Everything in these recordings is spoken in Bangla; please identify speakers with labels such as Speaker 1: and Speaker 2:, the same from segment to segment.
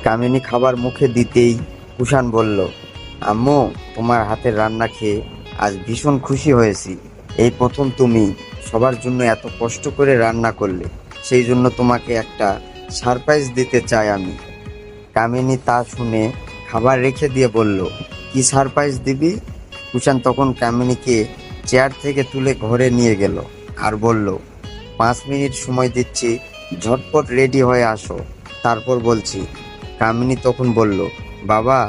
Speaker 1: কামিনী খাবার মুখে দিতেই কুষাণ বলল, আম্মু, তোমার হাতের রান্না খেয়ে আজ ভীষণ খুশি হয়েছি। এই প্রথম তুমি সবার জন্য এত কষ্ট করে রান্না করলে, সেই জন্য তোমাকে একটা সারপ্রাইজ দিতে চাই আমি। কামিনী তা শুনে খাবার রেখে দিয়ে বলল, কি সারপ্রাইজ দিবি? কুষাণ তখন কামিনীকে চেয়ার থেকে তুলে ঘরে নিয়ে গেল আর বলল, 5 মিনিট সময় দিচ্ছি, ঝটপট রেডি হয়ে আসো, তারপর বলছি। কামিনী তখন বলল, বাবা,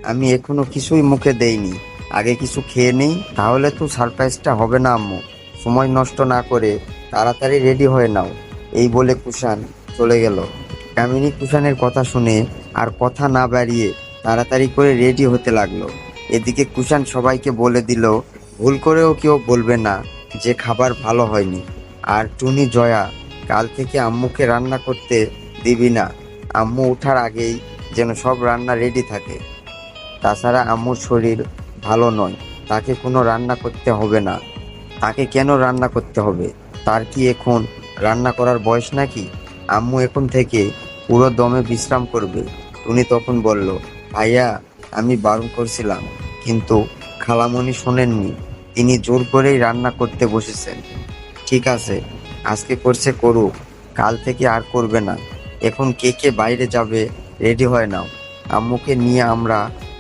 Speaker 1: আমি এখনো কিছুই মুখে দেইনি, আগে কিছু খেয়ে নেই, তাহলে তো সারপ্রাইজটা হবে না আম্মু। সময় নষ্ট না করে তাড়াতাড়ি রেডি হয়ে নাও। এই বলে কুষাণ চলে গেল। কামিনী কুষাণের কথা শুনে আর কথা না বাড়িয়ে তাড়াতাড়ি করে রেডি হতে লাগলো। এদিকে কুষাণ সবাইকে বলে দিল, ভুল করেও কেউ বলবে না যে খাবার ভালো হয়নি। আর টুনি, জয়া, কাল থেকে আম্মুকে রান্না করতে দিবি না। আম্মু ওঠার আগেই যেন সব রান্না রেডি থাকে। তাছাড়া আম্মুর শরীর ভালো নয়, তাকে কোনো রান্না করতে হবে না। তাকে কেন রান্না করতে হবে? তার কি এখন রান্না করার বয়স নাকি? আম্মু এখন থেকে পুরো দমে বিশ্রাম করবে। টুনি তখন বলল, ভাইয়া, আমি বারণ করছিলাম, কিন্তু খালামণি শোনেননি। তিনি জোর করেই রান্না করতে বসেছেন। ঠিক আছে, আজকে করছে করুক, কাল থেকে আর করবে না। এখন কে কে বাইরে যাবে রেডি হয় নাও। আম্মুকে নিয়ে আমরা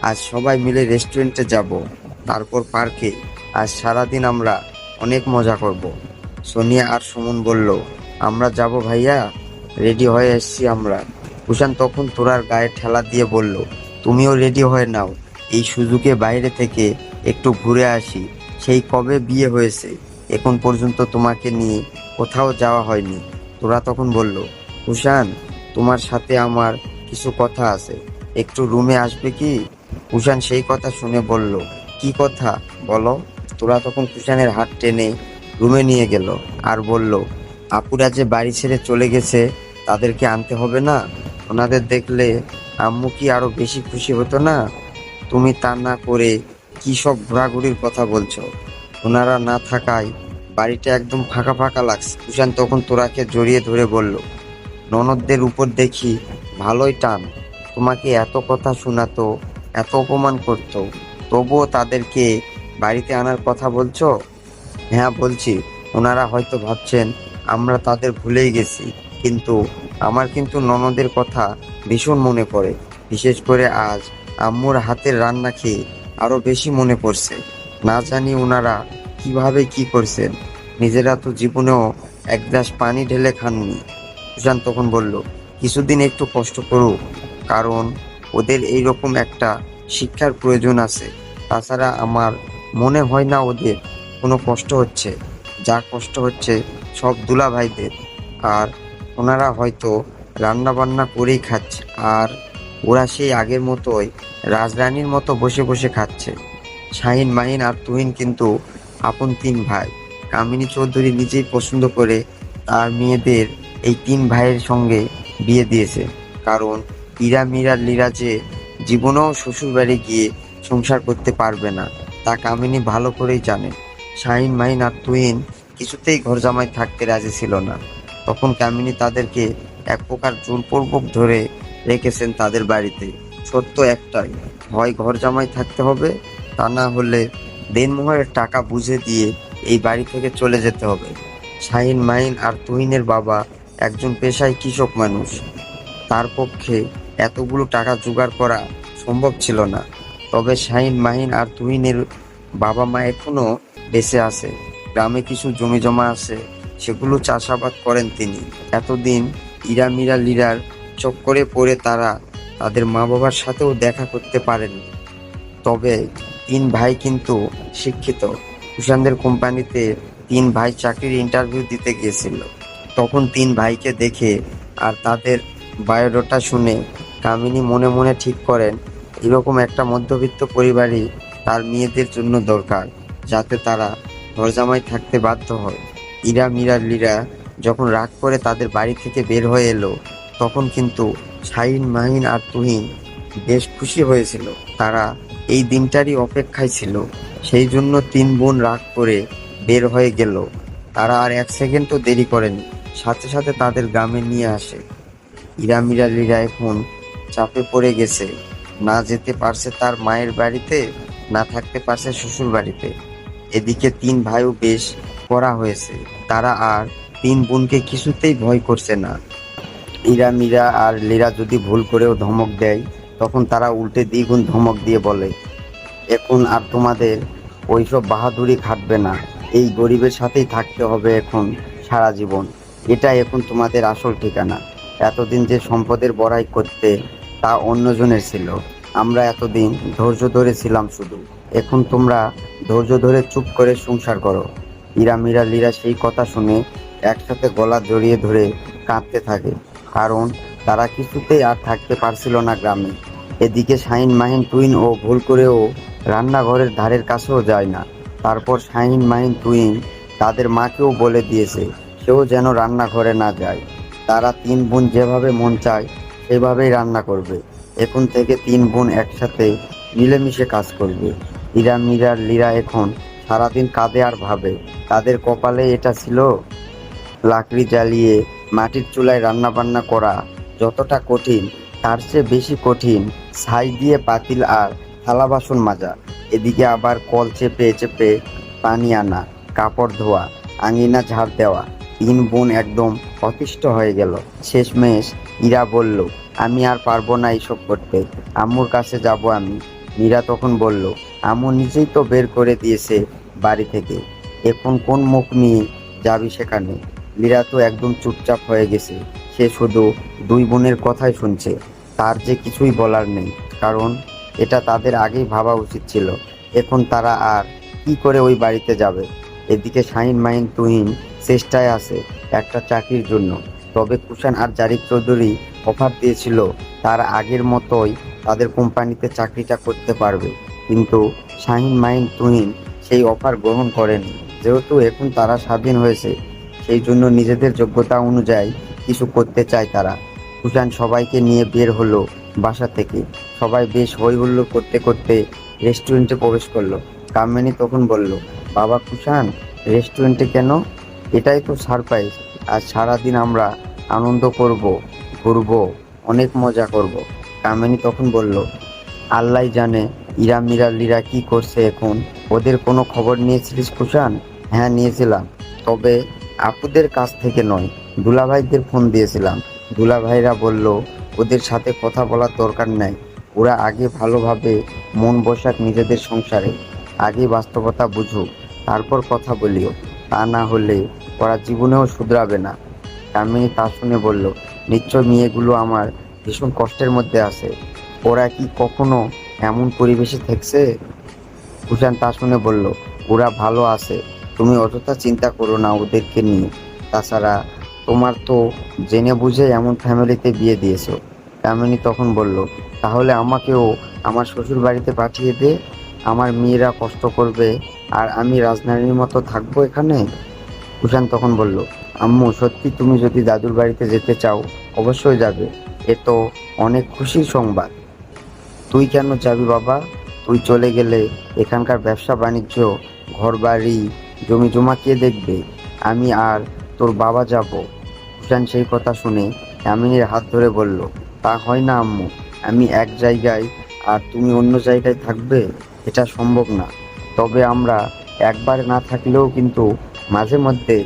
Speaker 1: আজ সবাই মিলে রেস্টুরেন্টে যাব, তারপর পার্কে। আজ সারাদিন আমরা অনেক মজা করব। সোনিয়া আর সুমন বলল, আমরা যাব ভাইয়া, রেডি হয়ে এসছি আমরা। কুষাণ তখন তোরার গায়ে ঠেলা দিয়ে বলল, তুমিও রেডি হয়ে নাও, এই সুযোগে বাইরে থেকে একটু ঘুরে আসি। সেই কবে বিয়ে হয়েছে, এখন পর্যন্ত তোমাকে নিয়ে কোথাও যাওয়া হয়নি। তোরা তখন বলল, কুষাণ, তোমার সাথে আমার কিছু কথা আছে, একটু রুমে আসবে কি? কুষাণ সেই কথা শুনে বলল, কি কথা বলো। তোরা তখন কুষাণের হাত টেনে রুমে নিয়ে গেল আর বলল, আপুরা যে বাড়ি ছেড়ে চলে গেছে, তাদেরকে আনতে হবে না? ওনাদের দেখলে আম্মু কি আরো বেশি খুশি হতো না? তুমি তা না করে কি সব ঘোরাঘুরির কথা বলছো? ওনারা না থাকায় বাড়িটা একদম ফাঁকা ফাঁকা লাগছে। কুষাণ তখন তোরাকে জড়িয়ে ধরে বলল, ননদদের উপর দেখি ভালোই টান। তোমাকে এত কথা শোনাতো, এত অপমান করতো, তবুও তাদেরকে বাড়িতে আনার কথা বলছো? হ্যাঁ, বলছি। ওনারা হয়তো ভাবছেন আমরা তাদের ভুলেই গেছি, কিন্তু আমার কিন্তু ননদের কথা ভীষণ মনে পড়ে। বিশেষ করে আজ আম্মুর হাতের রান্না খেয়ে আরো বেশি মনে পড়ছে। না জানি ওনারা কিভাবে কি করছেন, নিজেরা তো জীবনেও এক গ্লাস পানি ঢেলে খাননি। সুশান্ত তখন বলল, কিছুদিন একটু কষ্ট করুক, কারণ ওদের এইরকম একটা শিক্ষার প্রয়োজন আছে। তাছাড়া আমার মনে হয় না ওদের কোনো কষ্ট হচ্ছে। যা কষ্ট হচ্ছে সব দুলা ভাইদের। আর ওনারা হয়তো রান্না বান্না করেই খাচ্ছে, আর ওরা সেই আগের মতোই রাজরানীর মতো বসে বসে খাচ্ছে। শাহিন, মাহিন আর তুহিন কিন্তু আপন 3 ভাই। কামিনী চৌধুরী নিজেই পছন্দ করে তার মেয়েদের এই 3 ভাইয়ের সঙ্গে বিয়ে দিয়েছে, কারণ ইরা, মীরা, লীরা যে জীবনেও শ্বশুর বাড়ি গিয়ে সংসার করতে পারবে না, তা কামিনী ভালো করেই জানে। শাহিন, মাহিন আর তুহিন কিছুতেই ঘর জামাই থাকতে রাজি ছিল না। তখন কামিনী তাদেরকে এক প্রকার জোরপূর্বক ধরে রেখেছেন তাদের বাড়িতে। সত্য একটাই, হয় ঘর জামাই থাকতে হবে, তা না হলে দেনমোহরের টাকা বুঝে দিয়ে এই বাড়ি থেকে চলে যেতে হবে। শাহিন, মাহিন আর তুহিনের বাবা একজন পেশায় কৃষক মানুষ। তার পক্ষে এতগুলো টাকা জোগাড় করা সম্ভব ছিল না। তবে শাহিন, মাহিন আর তুহিনের বাবা মা এখনো বেঁচে আছে। গ্রামে কিছু জমি জমা আছে, সেগুলো চাষাবাদ করেন তিনি। এতদিন ইরা, মীরা, লীরার চক্করে পড়ে তারা তাদের মা বাবার সাথেও দেখা করতে পারেনি। তবে 3 ভাই কিন্তু শিক্ষিত। কুষাণদের কোম্পানিতে 3 ভাই চাকরির ইন্টারভিউ দিতে গিয়েছিল। তখন 3 ভাইকে দেখে আর তাদের বায়োডাটা শুনে কামিনী মনে মনে ঠিক করেন, এরকম একটা মধ্যবিত্ত পরিবারই তার মেয়েদের জন্য দরকার, যাতে তারা ঘরজামাই থাকতে বাধ্য হয়। ইরা, মীরা, লীরা যখন রাগ করে তাদের বাড়ি থেকে বের হয়ে এলো, তখন কিন্তু শাহিন, মাহিন আর তুহিন বেশ খুশি হয়েছিল। তারা এই দিনটারই অপেক্ষায় ছিল। সেই জন্য 3 বোন রাগ করে বের হয়ে গেল। তারা আর 1 সেকেন্ডও দেরি করেনি, সাথে সাথে তাদের গ্রামে নিয়ে আসে। ইরা, মীরা, লীরা এখন চাপে পড়ে গেছে, না যেতে পারছে তার মায়ের বাড়িতে, না থাকতে পারছে শ্বশুর বাড়িতে। এদিকে তিন ভাইও বেশ কড়া হয়েছে, তারা আর তিন বোনকে কিছুতেই ভয় করছে না। ইরা, মীরা আর লীরা যদি ভুল করেও ধমক দেয়, তখন তারা উল্টে দ্বিগুণ ধমক দিয়ে বলে, এখন আর তোমাদের ওইসব বাহাদুরি খাটবে না, এই গরিবের সাথেই থাকতে হবে এখন সারা জীবন। এটা এখন তোমাদের আসল ঠিকানা। এতদিন যে সম্পদের বড়াই করতে, তা অন্যজনের ছিল। আমরা এতদিন ধৈর্য ধরেছিলাম শুধু। এখন তোমরা ধৈর্য ধরে চুপ করে সংসার করো। ইরা, মীরা, লীরা সেই কথা শুনে একসাথে গলা জড়িয়ে ধরে কাঁদতে থাকে, কারণ তারা কিছুতেই আর থাকতে পারছিল না গ্রামে। এদিকে শাহিন মাহিন টুইন ও ভুল করেও রান্নাঘরের ধারের কাছেও যায় না। তারপর শাহিন মাহিন টুইন তাদের মাকেও বলে দিয়েছে সেও যেন রান্নাঘরে না যায়। তারা তিন বোন যেভাবে মন চায় সেভাবেই রান্না করবে। এখন থেকে তিন বোন একসাথে মিলেমিশে কাজ করবে। ইরা, মীরা, লীরা এখন সারাদিন কাঁদে আর ভাবে, তাদের কপালে এটা ছিল। লাকড়ি জ্বালিয়ে মাটির চুলায় রান্না বান্না করা যতটা কঠিন, তার চেয়ে বেশি কঠিন ছাই দিয়ে পাতিল আর থালা বাসন মাজা। এদিকে আবার কল চেপে চেপে পানি আনা, কাপড় ধোয়া, আঙিনা ঝাড় দেওয়া। তিন বোন একদম অতিষ্ঠ হয়ে গেল। শেষমেশ ইরা বলল, আমি আর পারবো না এইসব করতে, আম্মুর কাছে যাব আমি। মীরা তখন বলল, আম্মু নিজেই তো বের করে দিয়েছে বাড়ি থেকে, এখন কোন মুখ নিয়ে যাবি সেখানে? লীরা তো একদম চুপচাপ হয়ে গেছে, সে শুধু দুই বোনের কথাই শুনছে। তার যে কিছুই বলার নেই, কারণ এটা তাদের আগেই ভাবা উচিত ছিল। এখন তারা আর কি করে ওই বাড়িতে যাবে? এদিকে শাহিন মাহিন তুহিন চেষ্টায় আছে একটা চাকরির জন্য, তবে কুষাণ আর জারিফ চৌধুরী অফার দিয়েছিল তার আগের মতোই তাদের কোম্পানিতে চাকরিটা করতে পারবে, কিন্তু শাহিন মাহিন তুহিন সেই অফার গ্রহণ করেনি। যেহেতু এখন তারা স্বাধীন হয়েছে, সেই জন্য নিজেদের যোগ্যতা অনুযায়ী কিছু করতে চায় তারা। কুষাণ সবাইকে নিয়ে বের হলো বাসা থেকে। সবাই বেশ হই হুল্লোড় করতে করতে রেস্টুরেন্টে প্রবেশ করলো। কামিনী তখন বলল, বাবা কুষাণ, রেস্টুরেন্টে কেন? এটাই তো সারপ্রাইজ। আজ সারাদিন আমরা আনন্দ করব, ঘুরবো, অনেক মজা করব। কামিনী তখন বলল, আল্লাহ জানে ইরা, মীরা, লীরা কি করছে এখন। ওদের কোনো খবর নিয়েছিলিস কুষাণ? হ্যাঁ নিয়েছিলাম, তবে আপুদের কাছ থেকে নয়, দুলাভাইদের ফোন দিয়েছিলাম। দুলাভাইরা বলল ওদের সাথে কথা বলার দরকার নাই, ওরা আগে ভালোভাবে মন বসাক নিজেদের সংসারে, আগে বাস্তবতা বুঝুক, তারপর কথা বলিও, তা না হলে ওরা জীবনেও শুধরাবে না। কামিনী তা শুনে বলল, নিশ্চয় মেয়েগুলো আমার ভীষণ কষ্টের মধ্যে আছে, ওরা কি কখনো এমন পরিবেশে থাকছে? কুষাণ তা শুনে বলল, ওরা ভালো আছে, তুমি অযথা চিন্তা করো না ওদেরকে নিয়ে। তাছাড়া তোমার তো জেনে বুঝে এমন ফ্যামিলিতে বিয়ে দিয়েছো। কামিনী তখন বলল, তাহলে আমাকেও আমার শ্বশুর বাড়িতে পাঠিয়ে দে, আমার মেয়েরা কষ্ট করবে আর আমি রাজধানীর মতো থাকবো এখানে। কুষাণ তখন বলল, আম্মু সত্যি তুমি যদি দাদুর বাড়িতে যেতে চাও অবশ্যই যাবে, এ তো অনেক খুশির সংবাদ। তুই কেন যাবি বাবা? তুই চলে গেলে এখানকার ব্যবসা বাণিজ্য, ঘরবাড়ি, জমি জমা কে দেখবে? আমি আর তোর বাবা যাব। কুষাণ সেই কথা শুনে কামিনীর হাত ধরে বলল, তা হয় না আম্মু, আমি এক জায়গায় আর তুমি অন্য জায়গায় থাকবে, এটা সম্ভব না। তবে আমরা একবার না থাকলেও কিন্তু মাঝে মধ্যে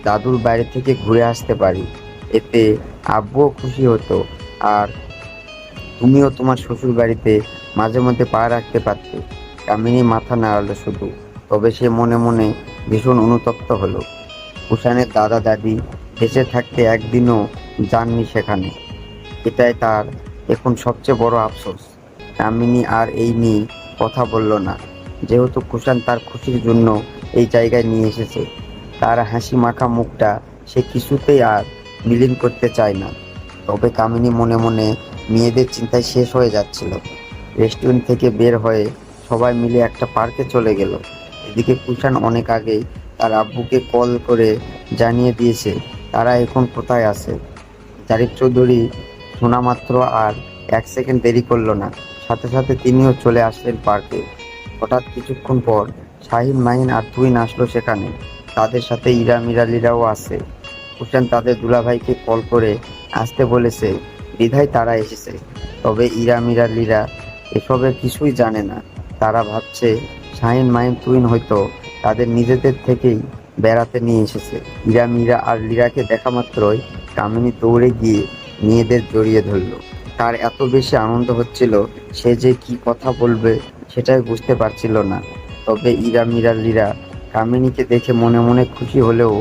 Speaker 1: দাদুর বাইরে থেকে ঘুরে আসতে পারি, এতে আব্বুও খুশি হতো, আর তুমিও তোমার শ্বশুর বাড়িতে মাঝে মধ্যে পা রাখতে পারতে। কামিনী মাথা নাড়ালো শুধু, তবে সে মনে মনে ভীষণ অনুতপ্ত হলো। কুষাণের দাদা দাদি বেঁচে থাকতে একদিনও যাননি সেখানে, এটাই তার এখন সবচেয়ে বড় আফসোস। কামিনী আর এই নিয়ে কথা বলল না, যেহেতু কুষাণ তার খুশির জন্য এই জায়গায় নিয়ে এসেছে। তার হাসি মাখা মুখটা সে কিছুতেই আর বিলীন করতে চায় না। তবে কামিনী মনে মনে মেয়েদের চিন্তায় শেষ হয়ে যাচ্ছিল। রেস্টুরেন্ট থেকে বের হয়ে সবাই মিলে একটা পার্কে চলে গেল। এদিকে কুষাণ অনেক আগেই তার আব্বুকে কল করে জানিয়ে দিয়েছে তারা এখন কোথায় আছে। জারিফ চৌধুরী শোনা মাত্র আর এক সেকেন্ড দেরি করলো না, সাথে সাথে তিনিও চলে আসলেন পার্কে। হঠাৎ কিছুক্ষণ পর শাহিন মাহিন আর তুহিন আসলো সেখানে, তাদের সাথে ইরা, মীরা, লীরাও আছে। কুষাণ তাদের দুলাভাইকে কল করে আসতে বলেছে, বিধায় তারা এসেছে। তবে ইরা মিরা লিরা এসবের কিছুই জানে না। তারা ভাবছে শাহিন মাহিন তুহিন হয়তো তাদের নিজেদের থেকেই বেড়াতে নিয়ে এসেছে। ইরা মিরা আর লিরাকে দেখা মাত্রই কামিনী দৌড়ে গিয়ে মেয়েদের জড়িয়ে ধরল। তার এত বেশি আনন্দ হচ্ছিল, সে যে কি কথা বলবে সেটাই বুঝতে পারছিল না। তবে ইরা মিরা লিরা কামিনীকে দেখে মনে মনে খুশি হলেও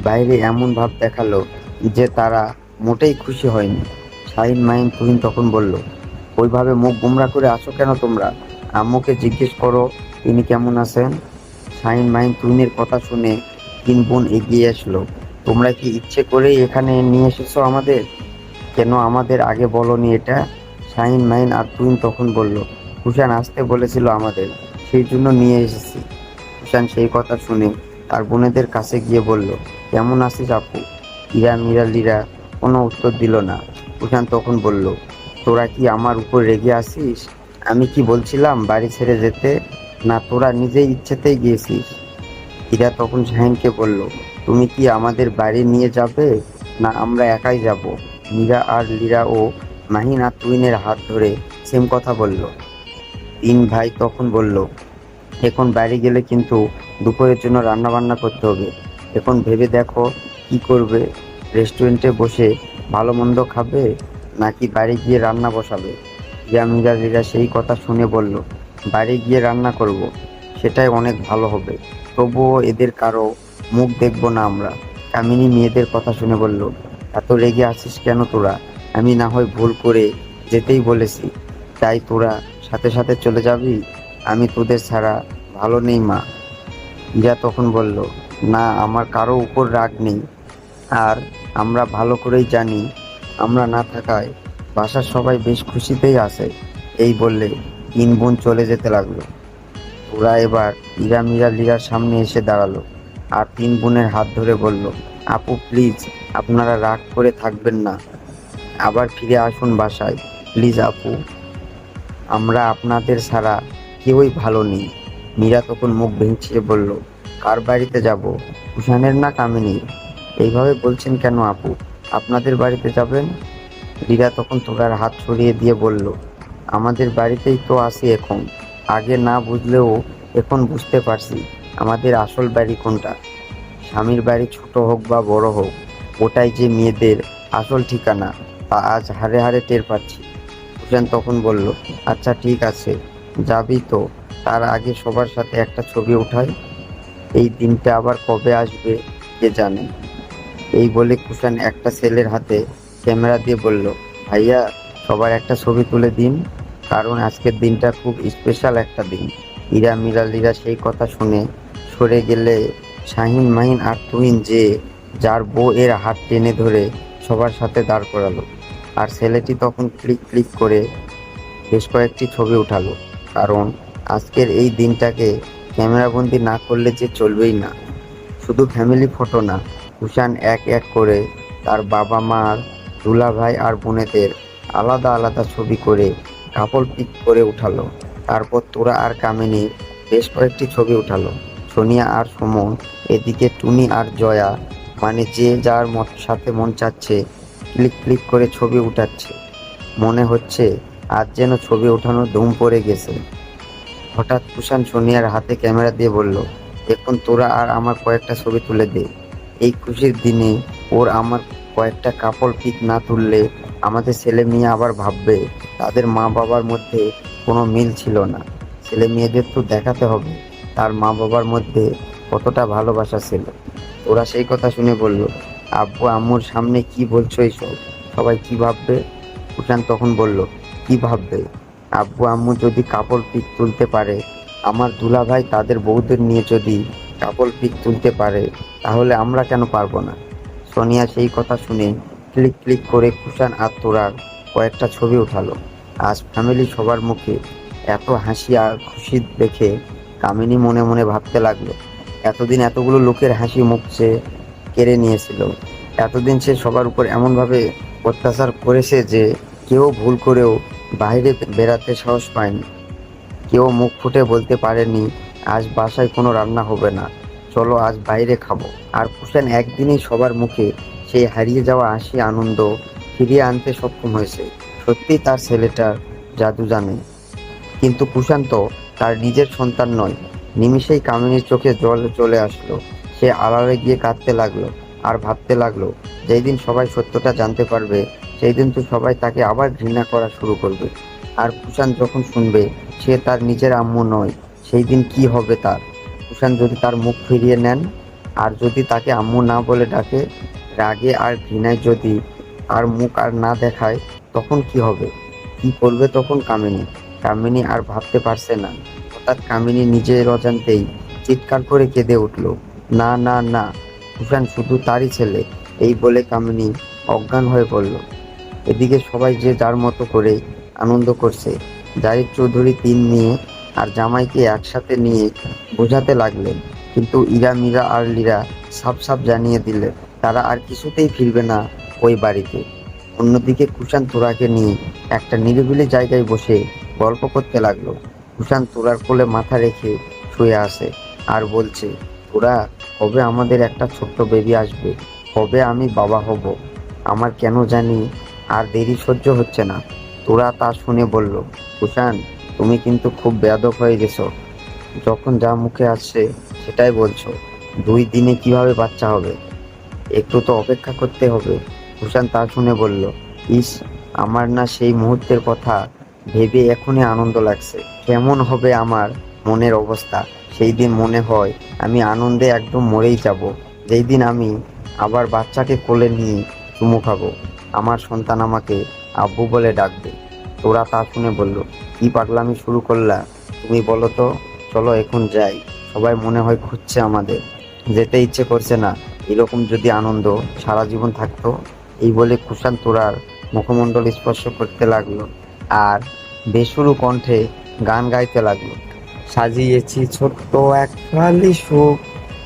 Speaker 1: বাইরে এমন ভাব দেখালো যে তারা মোটেই খুশি হয়নি। শাহিন মাহিন তুহিন তখন বলল, ওইভাবে মুখ গোমরা করে আছো কেন তোমরা? আম্মুকে জিজ্ঞেস করো তিনি কেমন আছেন। শাহিন মাহিন তুহিনের কথা শুনে তিন বোন এগিয়ে আসলো। তোমরা কি ইচ্ছে করেই এখানে নিয়ে এসেছো আমাদের? কেন আমাদের আগে বলনি এটা? শাহিন মাহিন আর তুহিন তখন বলল, কুষাণ আসতে বলেছিল আমাদের, সেই জন্য নিয়ে এসেছি। কুষাণ সেই কথা শুনে তার বোনেদের কাছে গিয়ে বলল, কেমন আছিস আপু? ইরা মিরা লিরা কোনো উত্তর দিল না। কুষাণ তখন বলল, তোরা কি আমার উপর রেগে আছিস? আমি কি বলছিলাম বাড়ি ছেড়ে যেতে? না তোরা নিজেই ইচ্ছেতেই গিয়েছিস? ইরা তখন শাহিনকে বলল, তুমি কি আমাদের বাড়ি নিয়ে যাবে না আমরা একাই যাব? মীরা আর লিরা ও মাহিন আর তুহিনের হাত ধরে সেম কথা বলল। তিন ভাই তখন বলল, এখন বাড়ি গেলে কিন্তু দুপুরের জন্য রান্না বান্না করতে হবে। এখন ভেবে দেখো কি করবে। রেস্টুরেন্টে বসে ভালো মন্দ খাবে নাকি বাড়ি গিয়ে রান্না বসাবে? ইরা মিরা লিরা সেই কথা শুনে বলল, বাড়ি গিয়ে রান্না করব, সেটাই অনেক ভালো হবে। তবুও এদের কারো মুখ দেখবো না আমরা। কামিনী মেয়েদের কথা শুনে বলল, এত রেগে আছিস কেন তোরা? আমি না হয় ভুল করে যেতেই বলেছি, তাই তোরা সাথে সাথে চলে যাবি? আমি তোদের ছাড়া ভালো নেই মা। ইরা তখন বলল, না আমার কারো উপর রাগ নেই, আর আমরা ভালো করেই জানি আমরা না থাকায় বাসার সবাই বেশ খুশিতেই আছে। এই বললে তিন বোন চলে যেতে লাগলো। ওরা এবার ইরা মিরা লিরার সামনে এসে দাঁড়ালো আর তিন বোনের হাত ধরে বলল, আপু প্লিজ আপনারা রাগ করে থাকবেন না, আবার ফিরে আসুন বাসায় প্লিজ আপু, আমরা আপনাদের ছাড়া কেউই ভালো নেই। মীরা তখন মুখ ভেঙচিয়ে বলল, কার বাড়িতে যাব? কুষাণের না কামিনীর? এইভাবে বলছেন কেন আপু? আপনাদের বাড়িতে যাবেন? লীরা তখন তোরার হাত ছড়িয়ে দিয়ে বলল, আমাদের বাড়িতেই তো আছি এখন। আগে না বুঝলেও এখন বুঝতে পারছি আমাদের আসল বাড়ি কোনটা। স্বামীর বাড়ি ছোট হোক বা বড় হোক, ওটাই যে মেয়েদের আসল ঠিকানা তা আজ হাড়ে হাড়ে টের পাচ্ছি। কুষাণ তখন বলল, আচ্ছা ঠিক আছে, যাবি তো, তার আগে সবার সাথে একটা ছবি উঠাই। এই দিনটা আবার কবে আসবে কে জানে। এই বলে কুষাণ একটা ছেলের হাতে ক্যামেরা দিয়ে বলল, ভাইয়া সবার একটা ছবি তুলে দিন, কারণ আজকের দিনটা খুব স্পেশাল একটা দিন। ইরা মিরা লিরা সেই কথা শুনে সরে গেলে শাহিন মাহিন আর তুহিন যে যার বউ এর হাত টেনে ধরে সবার সাথে দাঁড় করালো। আর ছেলেটি তখন ক্লিক ক্লিক করে বেশ কয়েকটি ছবি উঠালো, কারণ আজকের এই দিনটাকে ক্যামেরাবন্দি না করলে যে চলবেই না। শুধু ফ্যামিলি ফটো না, কুষাণ এক এক করে তার বাবা মার, দুলাভাই আর বোনেদের আলাদা আলাদা ছবি করে কাপল পিক করে উঠালো। তারপর তোরা আর কামিনীর বেশ কয়েকটি ছবি উঠালো। সোনিয়া আর সুমন, এদিকে টুনি আর জয়া, মানে যে যার সাথে মন চাচ্ছে ক্লিক ক্লিক করে ছবি উঠাচ্ছে। মনে হচ্ছে আজ যেন ছবি ওঠানোর ধুম পড়ে গেছে। হঠাৎ কুষাণ সোনিয়ার হাতে ক্যামেরা দিয়ে বলল, এখন তোরা আর আমার কয়েকটা ছবি তুলে দে। এই খুশির দিনে ওর আমার কয়েকটা কাপল পিক না তুললে আমাদের ছেলে মেয়ে আবার ভাববে তাদের মা বাবার মধ্যে কোনো মিল ছিল না। ছেলে মেয়েদের তো দেখাতে হবে তার মা বাবার মধ্যে কতটা ভালোবাসা ছিল। ওরা সেই কথা শুনে বলল, আব্বু আম্মুর সামনে কি বলছো এইসব? সবাই কি ভাববে? কুষাণ তখন বলল, কি ভাববে? আব্বু আম্মু যদি কাপল পিক তুলতে পারে, আমার দুলাভাই তাদের বউদের নিয়ে যদি কাপল পিক তুলতে পারে, তাহলে আমরা কেন পারবো না? সোনিয়া সেই কথা শুনে ক্লিক ক্লিক করে কুষাণ আর তোরার কয়েকটা ছবি উঠালো। আজ ফ্যামিলি সবার মুখে এত হাসি আর খুশি দেখে কামিনী মনে মনে ভাবতে লাগলো, এতদিন এতগুলো লোকের হাসি মুখ সে কেড়ে নিয়েছিল। এতদিন সে সবার উপর এমনভাবে অত্যাচার করেছে যে কেউ ভুল করেও বাইরে বেরাতে সাহস পায়নি। কেউ মুখ ফুটে বলতে পারেনি আজ বাসায় কোনো রান্না হবে না, চলো আজ বাইরে খাবো। আর কুষাণ একদিনেই সবার মুখে সেই হারিয়ে যাওয়া হাসি আনন্দ ফিরিয়ে আনতে সক্ষম হয়েছে। সত্যি তার ছেলেটার জাদু জানে। কিন্তু কুশান্ত তার নিজের সন্তান নয়। নিমিষেই কামিনীর চোখে জল চলে আসলো। সে আড়ালে গিয়ে কাঁদতে লাগলো আর ভাবতে লাগলো, যেই দিন সবাই সত্যটা জানতে পারবে সেই দিন তো সবাই তাকে আবার ঘৃণা করা শুরু করবে। আর কুশান্ত যখন শুনবে সে তার নিজের আম্মু নয়, সেই দিন কি হবে তার? কুশান্ত যদি তার মুখ ফিরিয়ে নেন আর যদি তাকে আম্মু না বলে ডাকে, রাগে আর ঘৃণায় যদি আর মুখ আর না দেখায়, তখন কি হবে? কি করবে তখন কামিনী? কামিনী আর ভাবতে পারছে না। হঠাৎ কামিনী নিজের অজান্তেই চিৎকার করে কেঁদে উঠল, না না না, কুষাণ শুধু তারই ছেলে। এই বলে কামিনী অজ্ঞান হয়ে পড়ল। এদিকে সবাই যে যার মতো করে আনন্দ করছে। জাহিদ চৌধুরী তিন নিয়ে আর জামাইকে একসাথে নিয়ে বোঝাতে লাগলেন, কিন্তু ইরা মীরা আর লীরা সাফ সাফ জানিয়ে দিলে তারা আর কিছুতেই ফিরবে না ওই বাড়িতে। অন্যদিকে কুষাণ তোরাকে নিয়ে একটা নিরিবিলি জায়গায় বসে গল্প করতে লাগলো। কুষাণ তোরার কোলে মাথা রেখে শুয়ে আসে আর বলছে, তোরা, কবে আমাদের একটা ছোট্ট বেবি আসবে? কবে আমি বাবা হব? আমার কেন জানি আর দেরি সহ্য হচ্ছে না। তোরা তা শুনে বলল, কুষাণ, তুমি কিন্তু খুব বেয়াদব হয়ে গেছো। যখন যা মুখে আসছে সেটাই বলছো। 2 দিনে কিভাবে বাচ্চা হবে? একটু তো অপেক্ষা করতে হবে। কুষাণ তা শুনে বলল, ইস, আমার না সেই মুহূর্তের কথা ভেবে এখনই আনন্দ লাগছে। কেমন হবে আমার মনের অবস্থা সেই দিন! মনে হয় আমি আনন্দে একদম মরেই যাব। যেই দিন আমি আবার বাচ্চাকে কোলে নিয়ে চুমু খাবো, আমার সন্তান আমাকে আব্বু বলে ডাকবে। তোরা তা শুনে বলল, কি পাগলামি শুরু করলা তুমি, বলো তো? চলো এখন যাই, সবাই মনে হয় খুঁজছে আমাদের, যেতে ইচ্ছে করছে না। এরকম যদি আনন্দ সারা জীবন থাকতো। এই বলে কুষাণ তোরার মুখমণ্ডল স্পর্শ করতে লাগলো আর বেসুরো কণ্ঠে গান গাইতে লাগলো, সাজিয়েছি ছোট্ট এক ফালি সুখ,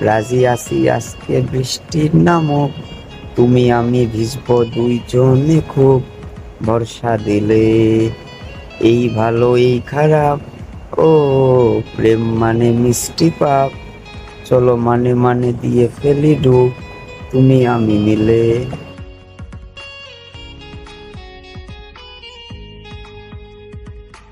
Speaker 1: রাজি আছি আজকে বৃষ্টির নামক, তুমি আমি ভিজবো দুইজনে খুব, বর্ষা দিলে এই ভালো এই খারাপ, ও প্রেম মানে মিষ্টি পাপ, চলো মানে মানে দিয়ে ফেলি ডুব, তুমি আমি মিলে।